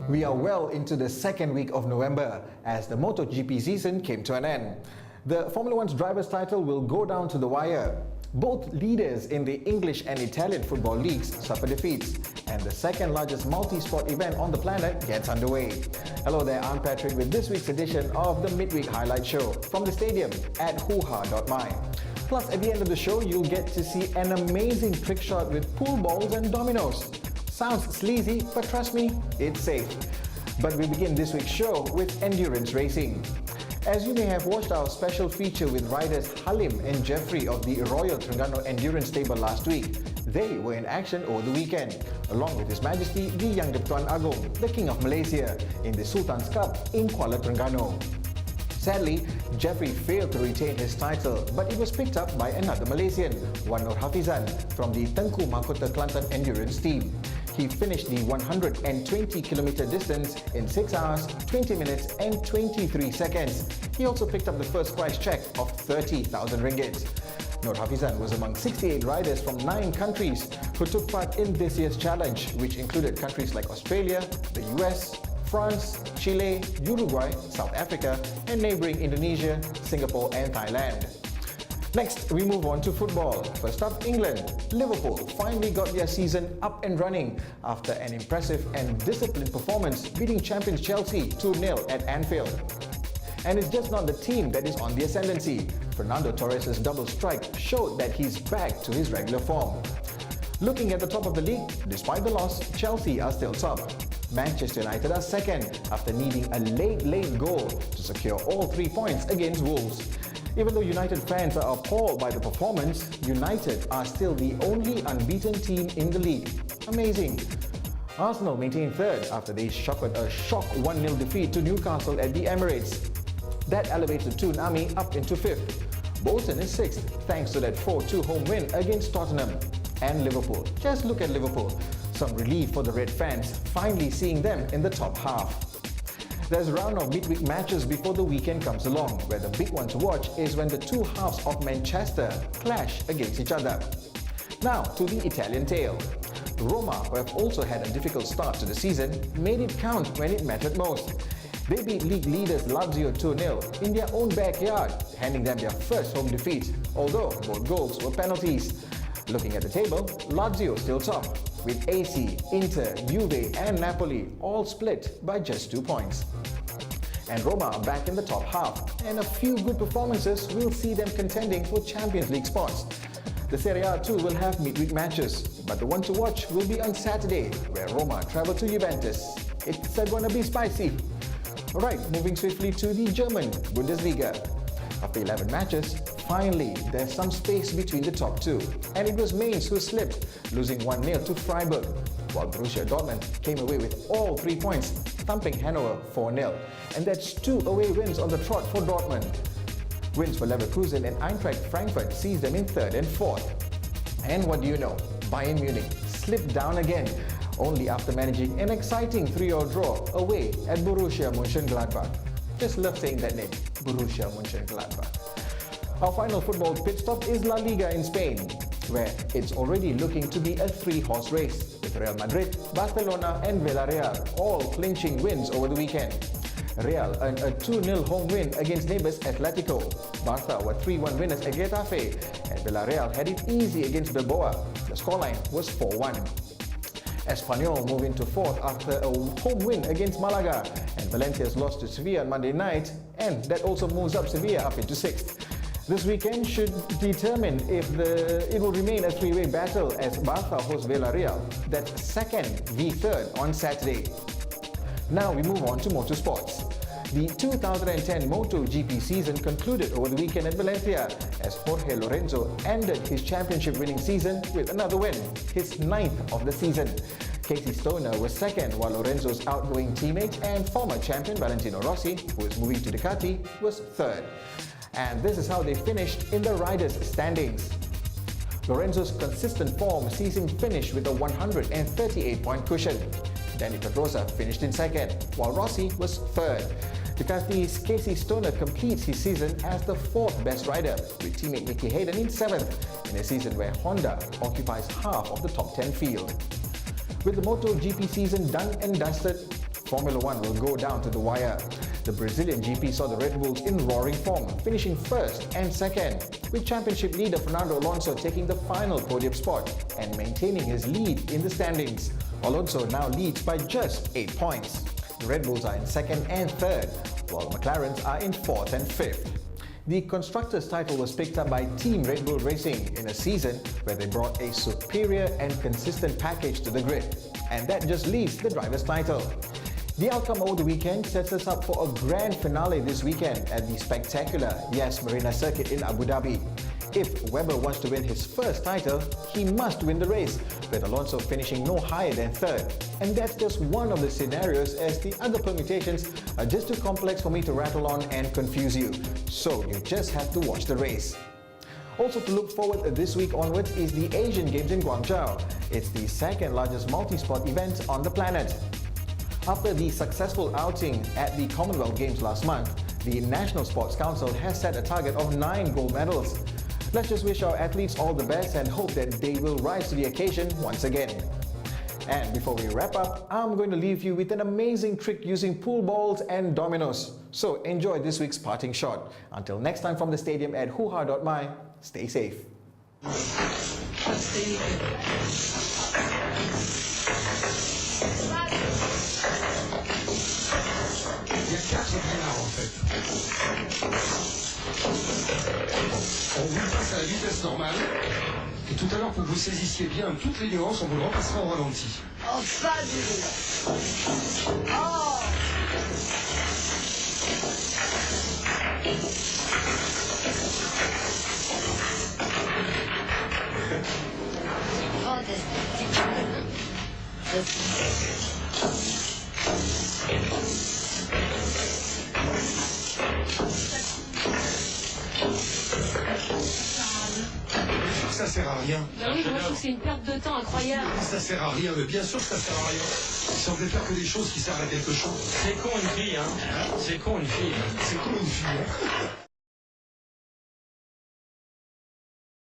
We are well into the second week of November as the Moto GP season came to an end. The Formula One's driver's title will go down to the wire. Both leaders in the English and Italian football leagues suffer defeats, and the second largest multi-sport event on the planet gets underway. Hello there, I'm Patrick with this week's edition of the Midweek Highlight Show from the stadium at Hoohaa.my. Plus, at the end of the show, you'll get to see an amazing trick shot with pool balls and dominoes. Sounds sleazy, but trust me, it's safe. But we begin this week's show with endurance racing. As you may have watched our special feature with riders Halim and Jeffrey of the Royal Terengganu Endurance Stable last week, they were in action over the weekend, along with His Majesty the Yang di-Pertuan Agong, the King of Malaysia, in the Sultan Cup in Kuala Terengganu. Sadly, Jeffrey failed to retain his title, but it was picked up by another Malaysian, Wan Nur Hafizan, from the Tengku Mahkota Kelantan Endurance team. He finished the 120-kilometer distance in 6 hours, 20 minutes and 23 seconds. He also picked up the first prize check of 30,000 ringgit. Nur Hafizan was among 68 riders from 9 countries who took part in this year's challenge, which included countries like Australia, the US, France, Chile, Uruguay, South Africa, and neighbouring Indonesia, Singapore and Thailand. Next, we move on to football. First up, England. Liverpool finally got their season up and running after an impressive and disciplined performance beating champions Chelsea 2-0 at Anfield. And it's just not the team that is on the ascendancy. Fernando Torres' double strike showed that he's back to his regular form. Looking at the top of the league, despite the loss, Chelsea are still top. Manchester United are second after needing a late goal to secure all 3 points against Wolves. Even though United fans are appalled by the performance, United are still the only unbeaten team in the league. Amazing. Arsenal maintained third after they suffered a shock 1-0 defeat to Newcastle at the Emirates. That elevates the Toon Army up into fifth. Bolton is sixth thanks to that 4-2 home win against Tottenham. And Liverpool. Just look at Liverpool. Some relief for the Red fans, finally seeing them in the top half. There's a round of midweek matches before the weekend comes along, where the big one to watch is when the two halves of Manchester clash against each other. Now to the Italian tale. Roma, who have also had a difficult start to the season, made it count when it mattered most. They beat league leaders Lazio 2-0 in their own backyard, handing them their first home defeat, although both goals were penalties. Looking at the table, Lazio still top, with AC, Inter, Juve and Napoli all split by just 2 points. And Roma are back in the top half, and a few good performances will see them contending for Champions League spots. The Serie A too will have midweek matches, but the one to watch will be on Saturday, where Roma travel to Juventus. It's gonna be spicy. Alright, moving swiftly to the German Bundesliga. After 11 matches, finally there's some space between the top two, and it was Mainz who slipped, losing 1-0 to Freiburg, while Borussia Dortmund came away with all 3 points, thumping Hannover 4-0, and that's 2 away wins on the trot for Dortmund. Wins for Leverkusen and Eintracht Frankfurt sees them in 3rd and 4th. And what do you know, Bayern Munich slipped down again, only after managing an exciting 3-0 draw away at Borussia Mönchengladbach. Just love saying that name, Borussia Mönchengladbach. Our final football pit stop is La Liga in Spain, where it's already looking to be a 3-horse race, with Real Madrid, Barcelona and Villarreal all clinching wins over the weekend. Real earned a 2-0 home win against neighbours Atletico. Barca were 3-1 winners at Getafe, and Villarreal had it easy against Bilbao. The scoreline was 4-1. Espanyol moved into 4th after a home win against Malaga, and Valencia's loss to Sevilla on Monday night, and that also moves up Sevilla up into 6th. This weekend should determine if it will remain a 3-way battle as Barca hosts Villarreal. That's 2nd v 3rd on Saturday. Now we move on to motorsports. The 2010 Moto GP season concluded over the weekend at Valencia as Jorge Lorenzo ended his championship-winning season with another win, his 9th of the season. Casey Stoner was 2nd, while Lorenzo's outgoing teammate and former champion Valentino Rossi, who is moving to Ducati, was 3rd. And this is how they finished in the riders' standings. Lorenzo's consistent form sees him finish with a 138-point cushion. Dani Pedrosa finished in 2nd, while Rossi was 3rd. Ducati's Casey Stoner completes his season as the 4th best rider, with teammate Nicky Hayden in 7th, in a season where Honda occupies half of the top 10 field. With the Moto GP season done and dusted, Formula One will go down to the wire. The Brazilian GP saw the Red Bulls in roaring form, finishing first and second, with championship leader Fernando Alonso taking the final podium spot and maintaining his lead in the standings. Alonso now leads by just 8 points. The Red Bulls are in second and third, while McLarens are in fourth and fifth. The Constructors' title was picked up by Team Red Bull Racing in a season where they brought a superior and consistent package to the grid, and that just leaves the Drivers' title. The outcome over the weekend sets us up for a grand finale this weekend at the spectacular Yas Marina Circuit in Abu Dhabi. If Webber wants to win his first title, he must win the race, with Alonso finishing no higher than third. And that's just one of the scenarios, as the other permutations are just too complex for me to rattle on and confuse you. So you just have to watch the race. Also to look forward this week onwards is the Asian Games in Guangzhou. It's the second largest multi-sport event on the planet. After the successful outing at the Commonwealth Games last month, the National Sports Council has set a target of 9 gold medals. Let's just wish our athletes all the best and hope that they will rise to the occasion once again. And before we wrap up, I'm going to leave you with an amazing trick using pool balls and dominoes. So enjoy this week's parting shot. Until next time from the stadium at Hoohaa.my, stay safe. Il y a 4 canards en fait. On vous passe à la vitesse normale. Et tout à l'heure, pour que vous saisissiez bien toutes les nuances, on vous le repassera au ralenti. Oh, fabulous! Oh! Ça sert à rien. Ben oui, moi je trouve que c'est une perte de temps incroyable. Ça sert à rien, mais bien sûr que ça sert à rien. Il semblait faire que des choses qui servent à quelque chose. C'est con une fille, hein. C'est con une fille. C'est con une fille, hein.